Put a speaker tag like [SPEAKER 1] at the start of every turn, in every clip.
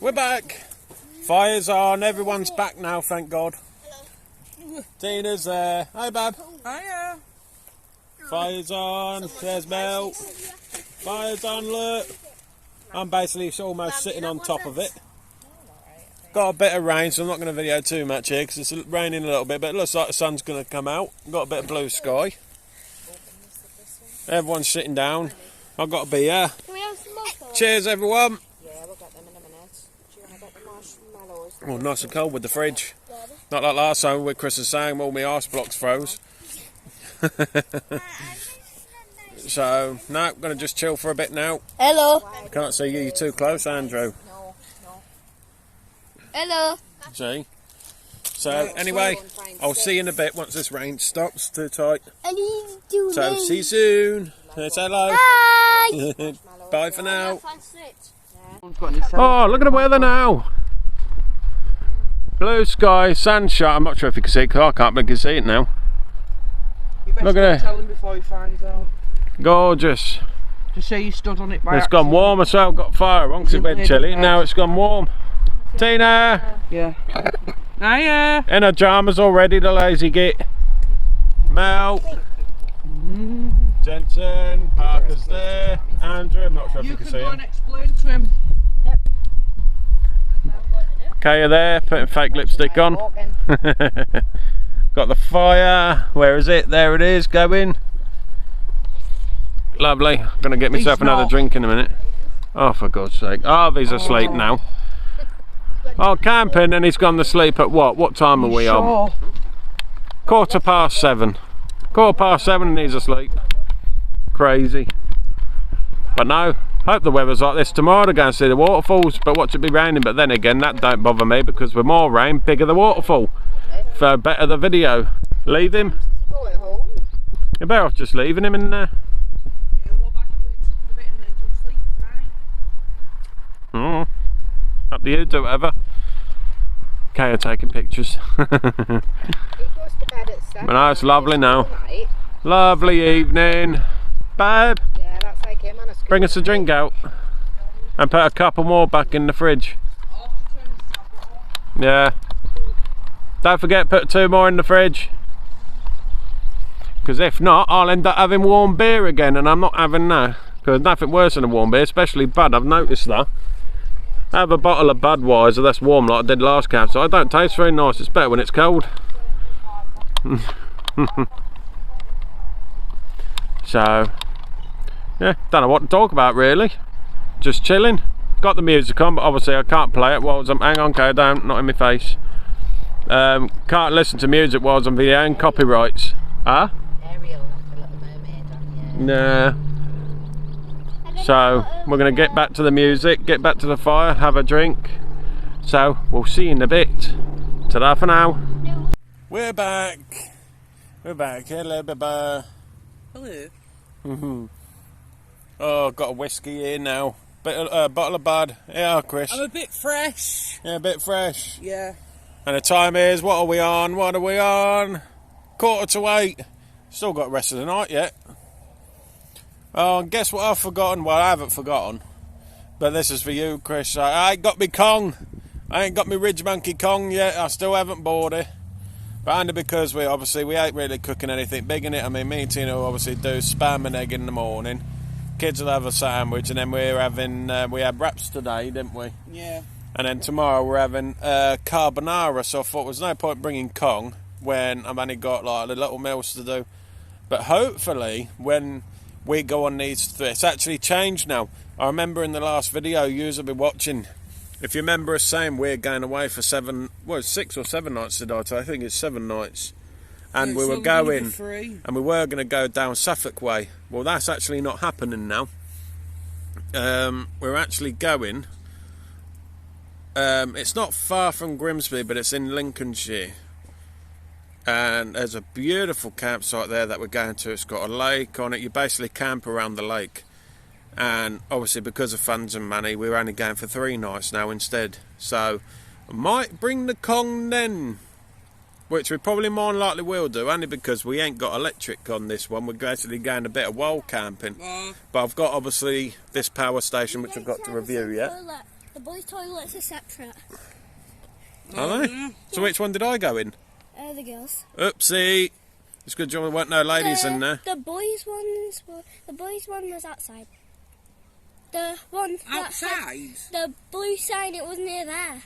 [SPEAKER 1] We're back. Fire's on. Everyone's back now, thank God. Hello. Tina's there. Hi, Bab.
[SPEAKER 2] Hiya.
[SPEAKER 1] Fire's on. There's Mel. Fire's on, look. I'm basically almost sitting on top of it. Got a bit of rain, so I'm not going to video too much here because it's raining a little bit, but it looks like the sun's going to come out. Got a bit of blue sky. Everyone's sitting down. I've got a beer.
[SPEAKER 3] Can we have some more?
[SPEAKER 1] Cheers, everyone.
[SPEAKER 2] Yeah, we'll get them in a minute. Do you want to get the marshmallows?
[SPEAKER 1] Oh, nice and cold with the fridge. Not like last time with Chris was saying all my ice blocks froze. So, no, I'm going to just chill for a bit now.
[SPEAKER 3] Hello.
[SPEAKER 1] Can't see you, you're too close, Andrew.
[SPEAKER 2] No.
[SPEAKER 3] Hello.
[SPEAKER 1] See? So, anyway, I'll see you in a bit once this rain stops. Too tight.
[SPEAKER 3] I need to
[SPEAKER 1] So, see you soon. Say hello.
[SPEAKER 3] Bye.
[SPEAKER 1] Bye for now.
[SPEAKER 2] Yeah.
[SPEAKER 1] Oh, look at the weather now. Blue sky, sunshine. I'm not sure if you can see it because I can't, but you can see it now. Look at it.
[SPEAKER 2] Tell him before he finds out.
[SPEAKER 1] Gorgeous.
[SPEAKER 2] Just say you stood on it by
[SPEAKER 1] It's gone warm as well. Got fire on because it's been chilly. Now it's gone warm. Tina!
[SPEAKER 2] Yeah. Hiya!
[SPEAKER 1] In her pyjamas already, the lazy git. Mel. Jensen. Parker's there. Andrew. I'm not sure if you can see
[SPEAKER 2] go
[SPEAKER 1] him.
[SPEAKER 2] and explain to him.
[SPEAKER 1] Kaya there, putting fake lipstick on. Got the fire. Where is it? There it is, going. Lovely. I'm going to get myself another drink in a minute. Oh, for God's sake. Harvey's asleep now. Oh, camping, and he's gone to sleep at what? What time are we on? 7:15. 7:15 and he's asleep. Crazy. But no, hope the weather's like this tomorrow to go and see the waterfalls. But watch it be raining. But then again, that don't bother me because with more rain, bigger the waterfall. For better the video. Leave him. You're better off just leaving him in there. Up to you, do whatever. Kaya taking pictures. But no, it's lovely now. Lovely evening. Babe,
[SPEAKER 2] Yeah, that's like him on a
[SPEAKER 1] bring us a drink out. And put a couple more back in the fridge. Yeah. Don't forget, put 2 more in the fridge. Because if not, I'll end up having warm beer again, and I'm not having that. Because there's nothing worse than a warm beer, especially Bud. I've noticed that. I have a bottle of Budweiser that's warm like I did last camp, so it don't taste very nice. It's better when it's cold. So, yeah, don't know what to talk about really. Just chilling. Got the music on, but obviously I can't play it whilst I'm. Hang on, okay, down, not in my face. Can't listen to music whilst I'm videoing. Copyrights. Huh?
[SPEAKER 2] Ariel, like a little mermaid on,
[SPEAKER 1] Nah. So we're going to get back to the music, get back to the fire, have a drink. So we'll see you in a bit. Ta-da for now. We're back. We're back. Hello, Baba.
[SPEAKER 2] Hello.
[SPEAKER 1] Oh, got a whiskey here now. Bottle of Bud. Yeah, Chris.
[SPEAKER 2] I'm a bit fresh.
[SPEAKER 1] Yeah, a bit fresh.
[SPEAKER 2] Yeah.
[SPEAKER 1] And the time is, what are we on? What are we on? 7:45. Still got the rest of the night yet. Oh, and guess what I've forgotten? Well, I haven't forgotten. But this is for you, Chris. I ain't got me Kong. I ain't got me Ridge Monkey Kong yet. I still haven't bought it. But only because we ain't really cooking anything big in it. I mean, me and Tina will obviously do spam and egg in the morning. Kids will have a sandwich, and then we're having, we had wraps today, didn't we?
[SPEAKER 2] Yeah.
[SPEAKER 1] And then tomorrow we're having carbonara. So I thought there's no point bringing Kong when I've only got like the little meals to do. But hopefully, when we go on these, it's actually changed now. I remember in the last video you will be watching, if you remember us saying we're going away for 6 or 7 nights today. I think it's 7 nights. And we were going, and we were going to go down Suffolk way. Well, that's actually not happening now. We're actually going, it's not far from Grimsby, but it's in Lincolnshire. And there's a beautiful campsite there that we're going to. It's got a lake on it. You basically camp around the lake. And obviously because of funds and money, we're only going for 3 nights now instead. So I might bring the Kong then, which we probably more than likely will do, only because we ain't got electric on this one. We're actually going a bit of wild camping. But I've got obviously this power station which I've got to review yet.
[SPEAKER 3] The boys' toilets are separate.
[SPEAKER 1] Are they? So which one did I go in?
[SPEAKER 3] The girls.
[SPEAKER 1] Oopsie. It's good job there weren't no ladies in there.
[SPEAKER 3] The boys' one was outside. The one
[SPEAKER 4] outside.
[SPEAKER 3] The blue sign. It was near there.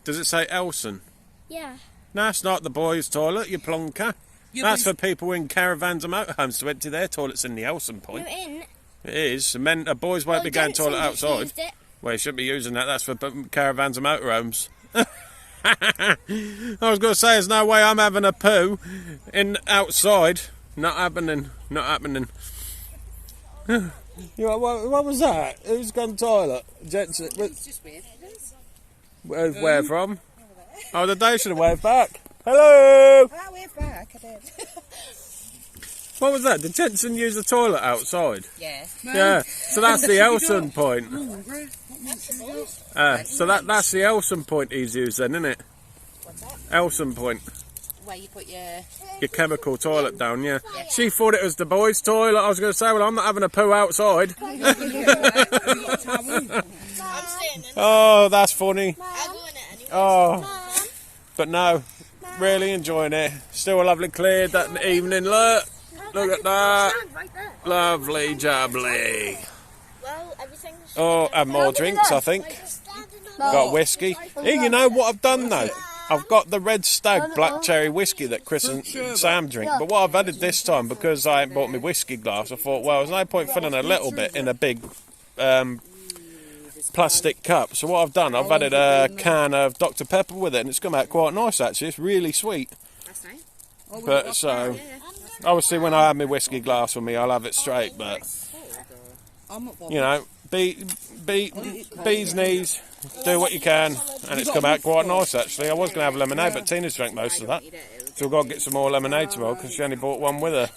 [SPEAKER 1] Does it say Elson?
[SPEAKER 3] Yeah.
[SPEAKER 1] No, it's not the boys' toilet, you plonker. That's for people in caravans and motorhomes to empty their toilets in the Elson point.
[SPEAKER 3] You're in.
[SPEAKER 1] It is. Boys won't be going toilet outside. Well, you shouldn't be using that. That's for caravans and motorhomes. I was going to say, there's no way I'm having a poo outside. Not happening. Not happening. What was that? Who's gone toilet? Jensen.
[SPEAKER 4] It's just weird.
[SPEAKER 1] Where from? Oh, the day should have waved back. Hello!
[SPEAKER 4] I waved back, I did.
[SPEAKER 1] What was that? Did Jensen use the toilet outside?
[SPEAKER 4] Yeah.
[SPEAKER 1] Yeah. So that's the Elson point. So that's the Elson point he's used then, isn't it?
[SPEAKER 4] What's that?
[SPEAKER 1] Elson point.
[SPEAKER 4] Where you put
[SPEAKER 1] your chemical toilet down, yeah. She thought it was the boys' toilet. I was going to say, well, I'm not having a poo outside. Oh, that's funny. Oh, but no, really enjoying it. Still a lovely clear that evening. Look at that. Lovely jubbly. Oh, and more drinks, I think. Got whiskey. Hey, you know what I've done though? I've got the Red Stag black cherry whiskey that Chris and Sam drink, but what I've added this time, because I ain't bought my whiskey glass, I thought, well, there's no point filling a little bit in a big plastic cup. So what I've done, I've added a can of Dr Pepper with it, and it's come out quite nice actually. It's really sweet.
[SPEAKER 4] That's nice.
[SPEAKER 1] But so, obviously when I have my whiskey glass with me, I'll have it straight, but you know, bees knees, do what you can, and it's come out quite nice actually. I was going to have lemonade, but Tina's drank most of that, so we've got to get some more lemonade tomorrow because she only bought one with her.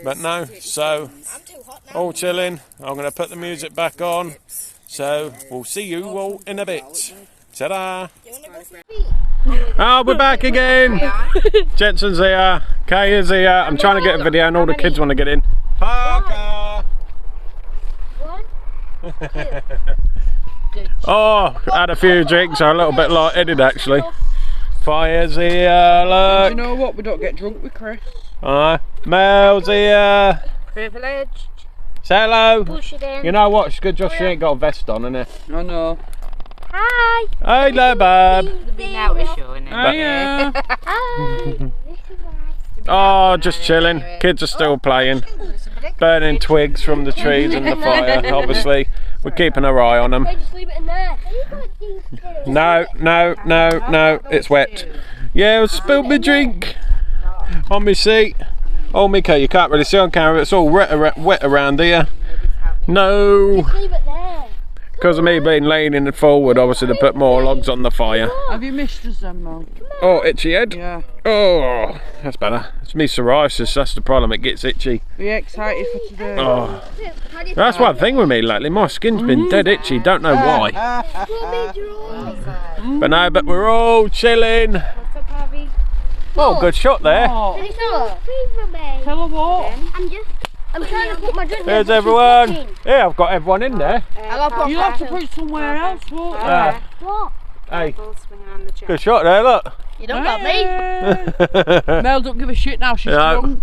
[SPEAKER 1] But no, so all chilling. I'm going to put the music back on, so we'll see you all in a bit. Ta-da! Oh, we're back again. Jensen's here, Kay is here. I'm trying to get a video and all the kids want to get in. Parker! Oh, had a few drinks, I'm a little bit light-headed actually. Fire's here, look.
[SPEAKER 5] Do you know what? We don't get drunk with Chris.
[SPEAKER 1] Mel's here.
[SPEAKER 4] Privileged.
[SPEAKER 1] Say hello.
[SPEAKER 3] Push it in.
[SPEAKER 1] You know what? It's good just she ain't got a vest on, innit?
[SPEAKER 5] I know.
[SPEAKER 3] Hi.
[SPEAKER 1] Hello, babe.
[SPEAKER 4] The big outer show, innit?
[SPEAKER 5] Oh, yeah.
[SPEAKER 3] Hi.
[SPEAKER 1] Oh, just chilling. Kids are still playing. Burning twigs from the trees and the fire, obviously. We're keeping our eye on them.
[SPEAKER 3] Just leave it in there.
[SPEAKER 1] No, it's wet. Yeah, I spilled my drink on my seat. Oh, Miko, you can't really see on camera, it's all wet around here. No.
[SPEAKER 3] Just leave it there.
[SPEAKER 1] Because of me being leaning forward, obviously, to put more logs on the fire.
[SPEAKER 5] Have you missed us then, Mel?
[SPEAKER 1] Oh, itchy head?
[SPEAKER 5] Yeah.
[SPEAKER 1] Oh, that's better. It's me psoriasis, that's the problem, it gets itchy.
[SPEAKER 5] Are you excited for today?
[SPEAKER 1] Oh. That's one thing with me lately, my skin's been dead itchy, don't know why. But no, but we're all chilling. Oh, good shot there.
[SPEAKER 5] Oh. Tell her what?
[SPEAKER 3] I'm trying to put my drink in.
[SPEAKER 1] There's everyone. Yeah, I've got everyone in there.
[SPEAKER 5] You'll have to put it somewhere else, won't you?
[SPEAKER 3] What?
[SPEAKER 1] Hey, good shot there, look.
[SPEAKER 3] You don't got me.
[SPEAKER 5] Mel don't give a shit now, she's drunk.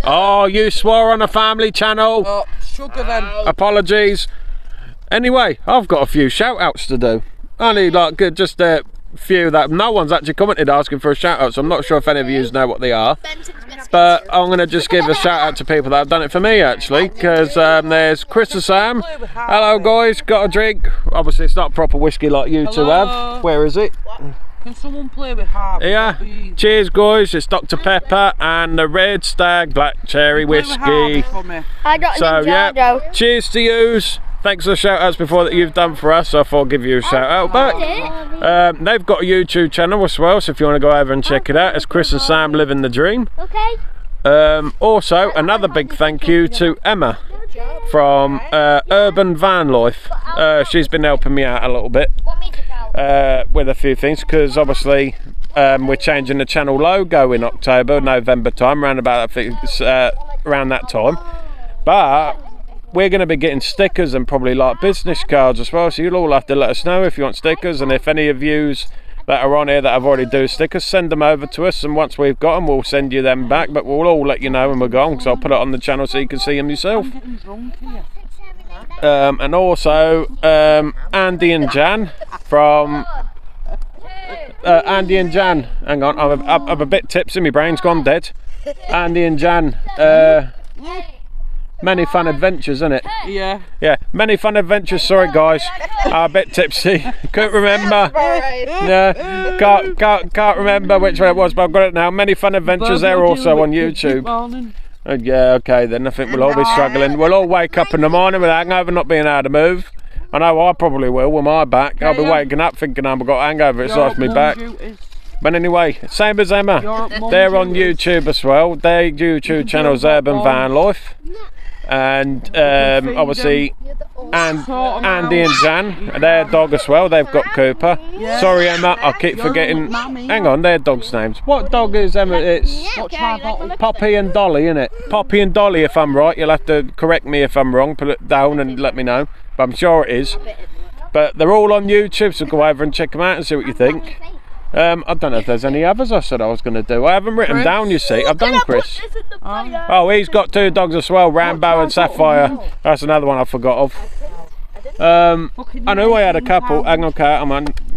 [SPEAKER 1] Oh, you swore on a family channel.
[SPEAKER 5] Oh, sugar then.
[SPEAKER 1] Apologies. Anyway, I've got a few shout outs to do. Only like just a few that no one's actually commented asking for a shout out, so I'm not sure if any of you know what they are. But I'm going to just give a shout out to people that have done it for me actually, because there's Chris and Sam. Hello guys, got a drink. Obviously it's not proper whiskey like you two have. Where is it?
[SPEAKER 5] Can someone play with Harp?
[SPEAKER 1] Yeah. Cheers guys, it's Dr Pepper and the Red Stag Black Cherry Whiskey.
[SPEAKER 3] I got
[SPEAKER 1] So yeah, cheers to yous. Thanks for the shout outs before that you've done for us, so I thought I'll give you a shout out back. They've got a YouTube channel as well, so if you want to go over and check it out, it's Chris and Sam Living the Dream.
[SPEAKER 3] Okay.
[SPEAKER 1] Also, another big thank you to Emma from Urban Van Life. She's been helping me out a little bit with a few things, because obviously we're changing the channel logo in October, November time, around that time. But we're going to be getting stickers and probably like business cards as well. So you'll all have to let us know if you want stickers, and if any of yous that are on here that have already do stickers, send them over to us, and once we've got them we'll send you them back, but we'll all let you know when we're gone, because I'll put it on the channel so you can see them yourself. And also Andy and Jan from Andy and Jan, hang on, I'm a bit tipsy, my brain's gone dead. Andy and Jan, Many Fun Adventures, isn't it?
[SPEAKER 5] Yeah.
[SPEAKER 1] Yeah, Many Fun Adventures. Sorry guys, I'm a bit tipsy. Couldn't remember. Yeah, can't remember which one it was, but I've got it now. Many Fun Adventures. They're also on YouTube. Yeah, okay then. I think we'll all be struggling. We'll all wake up in the morning with a hangover, not being able to move. I know I probably will with my back. I'll be waking up thinking I've got a hangover. It's off my back. But anyway, same as Emma. They're on YouTube as well. Their YouTube channel's Urban Van Life. And obviously Andy and Jan, their dog as well, they've got Cooper. Sorry Emma, I keep forgetting. Hang on, their dog's names. What dog is Emma? It's Poppy and Dolly, isn't it? Poppy and Dolly, if I'm right. You'll have to correct me if I'm wrong, put it down and let me know, but I'm sure it is. But they're all on YouTube, so go over and check them out and see what you think. I don't know if there's any others I said I was going to do. I haven't written them down, you see. I've done Chris. Oh, he's got 2 dogs as well, Rambo and Sapphire. That's another one I forgot of. I knew I had a couple. Hang on, Kat,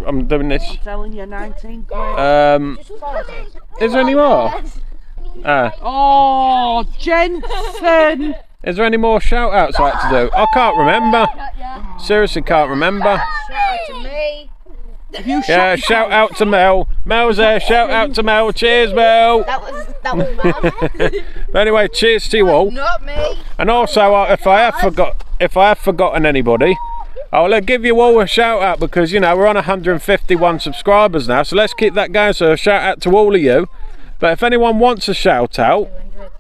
[SPEAKER 1] I'm doing this.
[SPEAKER 5] I'm telling you, 19 quid.
[SPEAKER 1] Is there any more?
[SPEAKER 5] Oh, Jensen!
[SPEAKER 1] Is there any more shout outs I had to do? I can't remember. Seriously, can't remember.
[SPEAKER 2] Shout out to me.
[SPEAKER 1] Yeah, shout out to Mel. Mel's there, shout out to Mel. Cheers, Mel.
[SPEAKER 2] That was Mel.
[SPEAKER 1] But anyway, cheers to you all.
[SPEAKER 2] Not me.
[SPEAKER 1] And also, if I have forgotten anybody, I'll give you all a shout out, because you know we're on 151 subscribers now, so let's keep that going. So a shout out to all of you. But if anyone wants a shout out,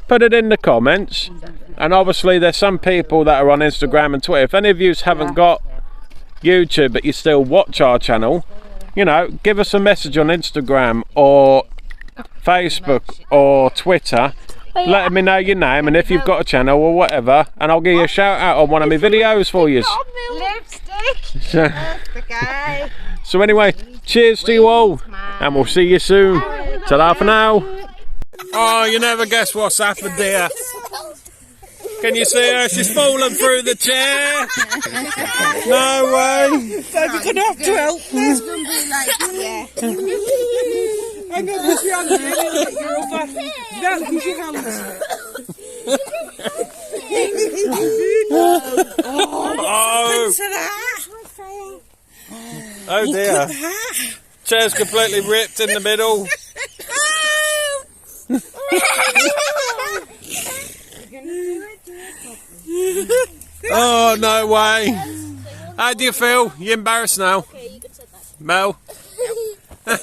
[SPEAKER 1] put it in the comments. And obviously there's some people that are on Instagram and Twitter. If any of you haven't got YouTube but you still watch our channel, you know, give us a message on Instagram or Facebook or Twitter, letting me know your name and if you've got a channel or whatever, and I'll give you a shout out on one of my videos for you.
[SPEAKER 2] Lipstick.
[SPEAKER 1] So anyway, cheers to you all, and we'll see you soon. Ta-da for now. Oh, you never guess what's happened here. Can you see her? She's fallen through the chair. No way.
[SPEAKER 5] You're going to have to help me.
[SPEAKER 2] It's going to be like, yeah.
[SPEAKER 5] Hang on, put your hand in. You're over. No, use your hands.
[SPEAKER 1] Oh dear. Chair's completely ripped in the middle. Oh, no way. How do you feel? You embarrassed now? Mel? Look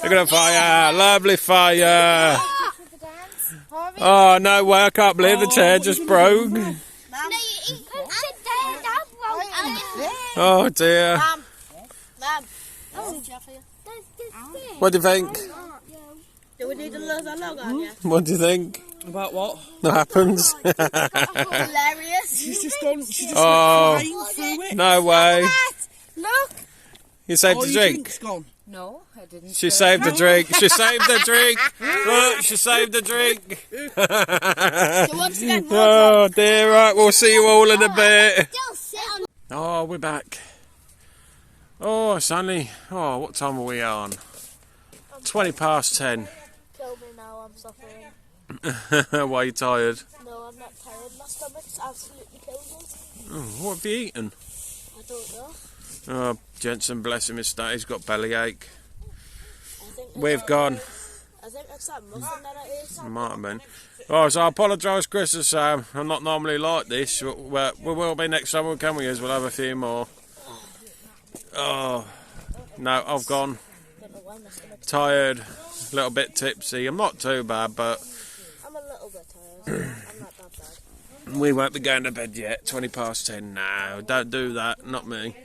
[SPEAKER 1] at the fire. Lovely fire. Oh, no way. I can't believe the chair just broke. Oh, dear. What do you think?
[SPEAKER 2] Do we need a log on you?
[SPEAKER 1] What do you think?
[SPEAKER 5] About what?
[SPEAKER 1] What happens?
[SPEAKER 2] Hilarious.
[SPEAKER 5] She's just gone.
[SPEAKER 1] Oh,
[SPEAKER 5] through it.
[SPEAKER 1] no way.
[SPEAKER 2] Look.
[SPEAKER 1] You saved the
[SPEAKER 5] Your
[SPEAKER 1] drink.
[SPEAKER 5] drink's gone.
[SPEAKER 4] No, I didn't.
[SPEAKER 1] She saved the drink. She saved the drink. Look, she saved the drink. Oh dear, right, we'll see you all in a bit. Oh, we're back. Oh, it's only, what time are we on? 20 past 10.
[SPEAKER 2] Kill me now, I'm suffering.
[SPEAKER 1] Why are you tired?
[SPEAKER 2] No, I'm not tired. My stomach's absolutely killing me.
[SPEAKER 1] Oh, what have you eaten?
[SPEAKER 2] I don't know.
[SPEAKER 1] Oh, Jensen, bless him, he's got bellyache.
[SPEAKER 2] I
[SPEAKER 1] We've gone.
[SPEAKER 2] I think that's that muffin that I ate.
[SPEAKER 1] Might have been. Oh, so I apologise, Chris and Sam. I'm not normally like this, but we will be next time we come with us. We'll have a few more. Oh, no, I've gone. Tired, a little bit tipsy. I'm not too bad, but
[SPEAKER 2] I'm a little bit tired. I'm not that bad.
[SPEAKER 1] we won't be going to bed yet. 20 past 10. No, don't do that. Not me.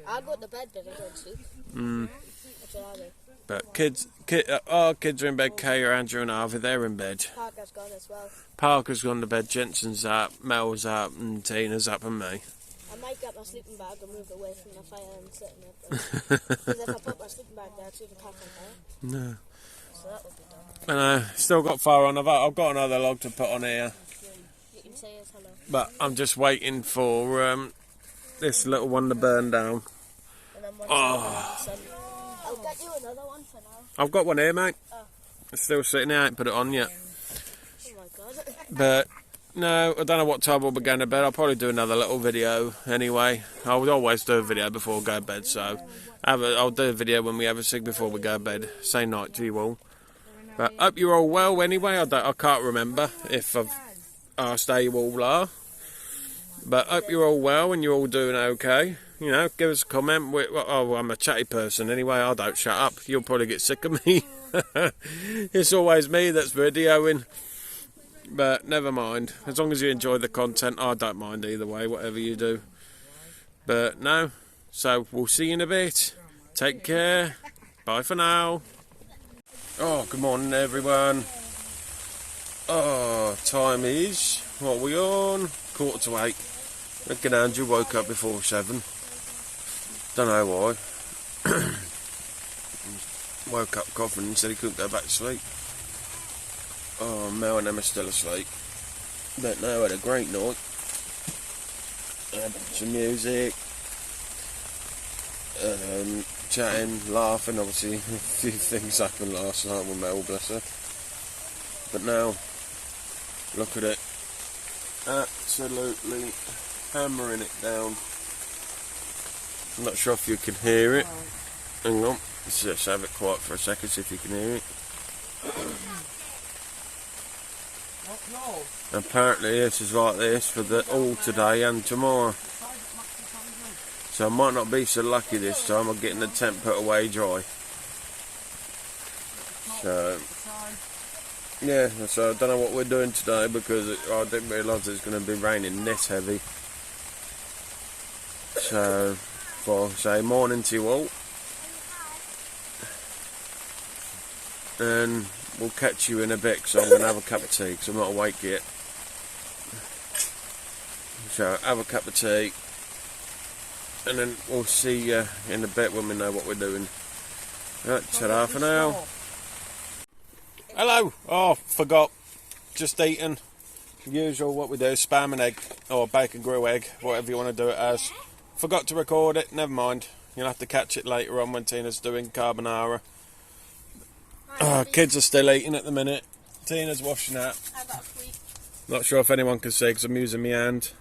[SPEAKER 2] I go to bed, then I go to sleep. That's what I do.
[SPEAKER 1] But kids are in bed. Kaya, Andrew and Harvey, they're in bed.
[SPEAKER 2] Parker's gone as well.
[SPEAKER 1] Parker's gone to bed, Jensen's up, Mel's up, and Tina's up and me.
[SPEAKER 2] I might get my sleeping bag and move away from the fire and sit in it. Because if I put my sleeping bag there, it's even catch on fire.
[SPEAKER 1] No.
[SPEAKER 2] So that would be done.
[SPEAKER 1] And still got fire on. I've got another log to put on here.
[SPEAKER 2] You can say yes, hello.
[SPEAKER 1] But I'm just waiting for this little one to burn down.
[SPEAKER 2] And then once I'll get you another one for now.
[SPEAKER 1] I've got one here, mate.
[SPEAKER 2] Oh.
[SPEAKER 1] It's still sitting there. I ain't put it on yet.
[SPEAKER 2] Oh my god.
[SPEAKER 1] But no, I don't know what time we'll be going to bed. I'll probably do another little video anyway. I would always do a video before I go to bed, so I'll do a video when we have a cig before we go to bed. Say night to you all. But hope you're all well anyway. I can't remember if I've asked how you all are. But hope you're all well and you're all doing okay. You know, give us a comment. Oh, I'm a chatty person anyway. I don't shut up. You'll probably get sick of me. It's always me that's videoing. But never mind. As long as you enjoy the content, I don't mind either way, whatever you do. But no. So we'll see you in a bit. Take care. Bye for now. Oh, good morning everyone. Oh, time is, what are we on? 7:45. Reckon Andrew woke up before 7. Don't know why. Woke up coughing and said he couldn't go back to sleep. Oh, Mel and Emma still asleep. But no, had a great night. Had some music. Chatting, laughing. Obviously, a few things happened last night with Mel, bless her. But now, look at it. Absolutely hammering it down. I'm not sure if you can hear it. Hang on, let's just have it quiet for a second, see if you can hear it. Apparently this is like this for all today and tomorrow. So I might not be so lucky this time. I'm getting the tent put away dry. So yeah, so I don't know what we're doing today because I didn't realise it was going to be raining this heavy. So I'll say morning to you all. And we'll catch you in a bit because I'm going to have a cup of tea because I'm not awake yet. So have a cup of tea and then we'll see you in a bit when we know what we're doing. Right, ta-da for now. Hello. Oh, forgot. Just eating. Usual what we do, spam and egg or bacon grill egg, whatever you want to do it as. Forgot to record it, never mind. You'll have to catch it later on when Tina's doing carbonara. Kids are still eating at the minute. Tina's washing up.
[SPEAKER 2] I got a sweet.
[SPEAKER 1] Not sure if anyone can see because I'm using my hand.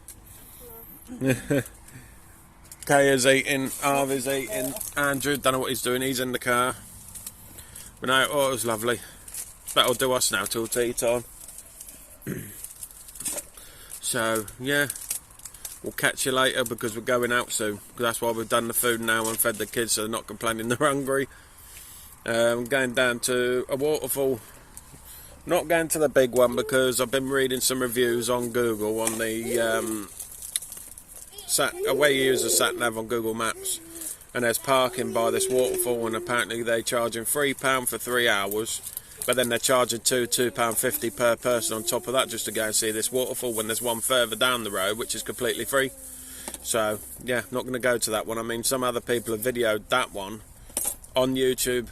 [SPEAKER 1] Kaya's eating, Harvey's eating, Andrew, don't know what he's doing, he's in the car. But no, oh, it was lovely. That'll do us now till tea time. So, yeah, we'll catch you later because we're going out soon. Because that's why we've done the food now and fed the kids so they're not complaining they're hungry. I'm going down to a waterfall. Not going to the big one because I've been reading some reviews on Google on the where you use a sat nav on Google Maps, and there's parking by this waterfall, and apparently they're charging £3 for 3 hours, but then they're charging £2.50 per person on top of that just to go and see this waterfall when there's one further down the road which is completely free. So yeah, not going to go to that one. I mean, some other people have videoed that one on YouTube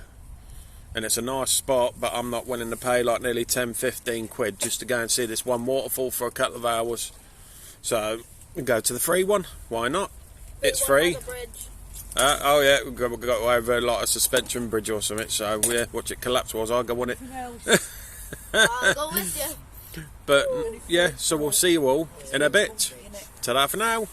[SPEAKER 1] and it's a nice spot, but I'm not willing to pay like nearly 10-15 quid just to go and see this one waterfall for a couple of hours. So we go to the free one. Why not? It's free. Oh yeah, we've got over like a suspension bridge or something. So yeah, watch it collapse whilst I go on it.
[SPEAKER 2] I'll go with you.
[SPEAKER 1] But yeah, so we'll see you all in a bit. Ta-da for now.